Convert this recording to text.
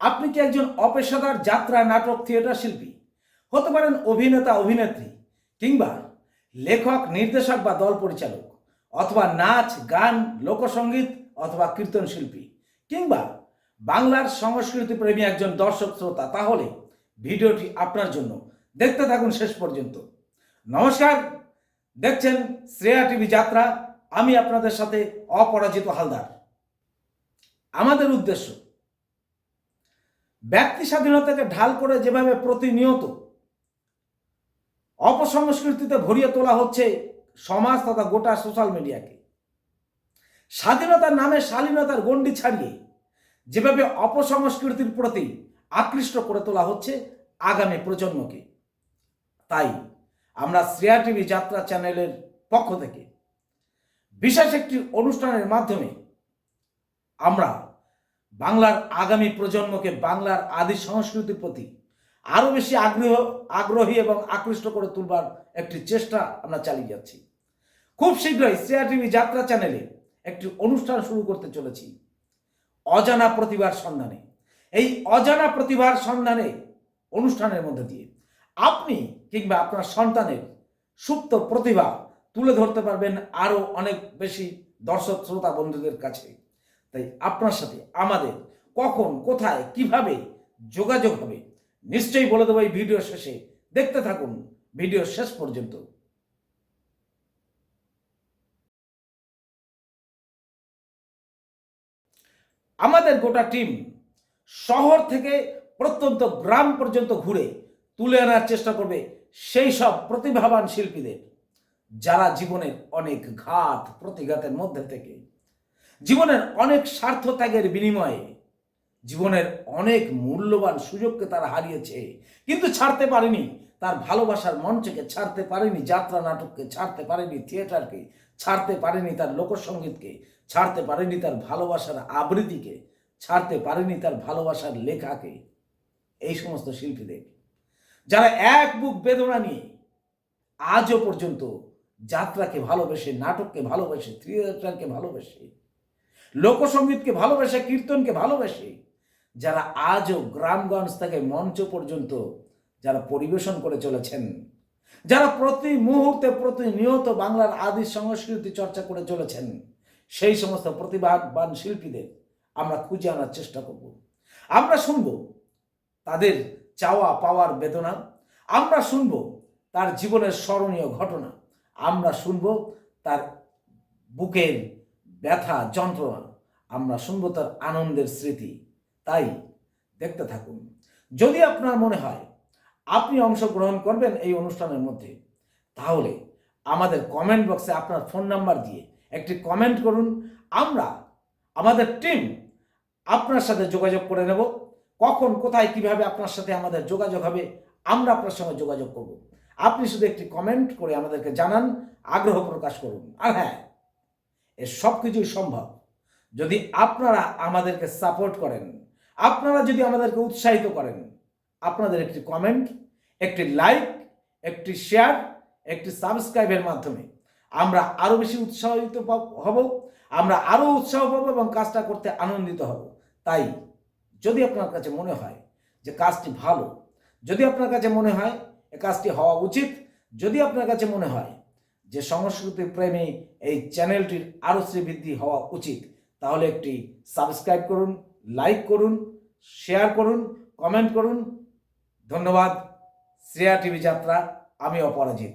আপনি কি একজন অপেশাদার যাত্রা নাটক থিয়েটার শিল্পী? হতে পারেন অভিনেতা অভিনেত্রী, কিংবা লেখক নির্দেশক বা দল পরিচালক, অথবা নাচ গান লোকসঙ্গীত অথবা কীর্তন শিল্পী, কিংবা বাংলার সংস্কৃতি প্রেমী একজন দর্শক শ্রোতা। তাহলে ভিডিওটি আপনার জন্য, দেখতে থাকুন শেষ পর্যন্ত। নমস্কার, দেখছেন শ্রেয়া টিভি যাত্রা। আমি আপনাদের সাথে অপরাজিত হালদার। আমাদের উদ্দেশ্য ব্যক্তি স্বাধীনতাকে ঢাল করে যেভাবে প্রতিনিয়ত অপসংস্কৃতিতে ভরিয়ে তোলা হচ্ছে সমাজ তথা গোটা সোশ্যাল মিডিয়াকে, স্বাধীনতার নামে শালীনতার গণ্ডি ছাড়িয়ে যেভাবে অপসংস্কৃতির প্রতি আকৃষ্ট করে তোলা হচ্ছে আগামী প্রজন্মকে, তাই আমরা শ্রেয়া টিভি যাত্রা চ্যানেলের পক্ষ থেকে বিশেষ একটি অনুষ্ঠানের মাধ্যমে আমরা বাংলার আগামী প্রজন্মকে বাংলার আদি সংস্কৃতির প্রতি আরও বেশি আগ্রহী এবং আকৃষ্ট করে তুলবার একটি চেষ্টা আমরা চালিয়ে যাচ্ছি। খুব শীঘ্রই শ্রেয়া টিভি যাত্রা চ্যানেলে একটি অনুষ্ঠান শুরু করতে চলেছি, অজানা প্রতিভার সন্ধানে। এই অজানা প্রতিভার সন্ধানে অনুষ্ঠানের মধ্যে দিয়ে আপনি কিংবা আপনার সন্তানের সুপ্ত প্রতিভা তুলে ধরতে পারবেন আরও অনেক বেশি দর্শক শ্রোতা বন্ধুদের কাছে। তাই আপনার সাথে আমাদের কখন, কোথায়, কিভাবে যোগাযোগ হবে নিশ্চয়ই বলে দেবো এই ভিডিও শেষে। দেখতে থাকুন ভিডিও শেষ পর্যন্ত। আমাদের গোটা টিম শহর থেকে প্রত্যন্ত গ্রাম পর্যন্ত ঘুরে তুলে আনার চেষ্টা করবে সেই সব প্রতিভাবান শিল্পীদের, যারা জীবনের অনেক ঘাত প্রতিঘাতের মধ্যে থেকে, জীবনের অনেক স্বার্থ ত্যাগের বিনিময়ে জীবনের অনেক মূল্যবান সুযোগকে তারা হারিয়েছে, কিন্তু ছাড়তে পারেনি তার ভালোবাসার মঞ্চকে, ছাড়তে পারেনি যাত্রা নাটককে, ছাড়তে পারেনি থিয়েটারকে, ছাড়তে পারেনি তার লোকসঙ্গীতকে, ছাড়তে পারেনি তার ভালোবাসার আবৃত্তিকে, ছাড়তে পারেনি তার ভালোবাসার লেখাকে। এই সমস্ত শিল্পীদের, যারা এক বুক বেদনা নিয়ে আজও পর্যন্ত যাত্রাকে ভালোবেসে, নাটককে ভালোবেসে, থিয়েটারকে ভালোবেসে, লোকসঙ্গীতকে ভালোবেসে, কীর্তনকে ভালোবেসে, যারা আজও গ্রামগঞ্জ থেকে মঞ্চ পর্যন্ত যারা পরিবেশন করে চলেছেন, যারা প্রতি মুহূর্তে প্রতিনিয়ত বাংলার আদি সংস্কৃতি চর্চা করে চলেছেন, সেই সমস্ত প্রতিভাবান শিল্পীদের আমরা খুঁজে আনার চেষ্টা করব। আমরা শুনব তাদের চাওয়া পাওয়ার বেদনা, আমরা শুনব তার জীবনের স্মরণীয় ঘটনা, আমরা শুনব তার বুকের ব্যথা যন্ত্রণা, আমরা শুনব তার আনন্দের স্মৃতি। তাই দেখতে থাকুন। যদি আপনার মনে হয় আপনি অংশগ্রহণ করবেন এই অনুষ্ঠানের মধ্যে, তাহলে আমাদের কমেন্ট বক্সে আপনার ফোন নাম্বার দিয়ে একটি কমেন্ট করুন। আমরা, আমাদের টিম আপনার সাথে যোগাযোগ করে নেব। কখন, কোথায়, কিভাবে আপনার সাথে আমাদের যোগাযোগ হবে, আমরা আপনার সঙ্গে যোগাযোগ করব। আপনি শুধু একটি কমেন্ট করে আমাদেরকে জানান, আগ্রহ প্রকাশ করুন। আর হ্যাঁ, এ সব কিছুই সম্ভব যদি আপনারা আমাদেরকে সাপোর্ট করেন, আপনারা যদি আমাদেরকে উৎসাহিত করেন। আপনাদের একটি কমেন্ট, একটি লাইক, একটি শেয়ার, একটি সাবস্ক্রাইবের মাধ্যমে আমরা আরও বেশি উৎসাহিত হব, আমরা আরও উৎসাহ পাবো এবং কাজটা করতে আনন্দিত হব। তাই যদি আপনার কাছে মনে হয় যে কাজটি ভালো, যদি আপনার কাছে মনে হয় এ কাজটি হওয়া উচিত, যদি আপনার কাছে মনে হয় যে সংস্কৃতি প্রেমী এই চ্যানেলটির আরও শ্রীবৃদ্ধি হওয়া উচিত, তাহলে একটি সাবস্ক্রাইব করুন, লাইক করুন, শেয়ার করুন, কমেন্ট করুন। ধন্যবাদ। শ্রেয়া টিভি যাত্রা, আমি অপরাজিত।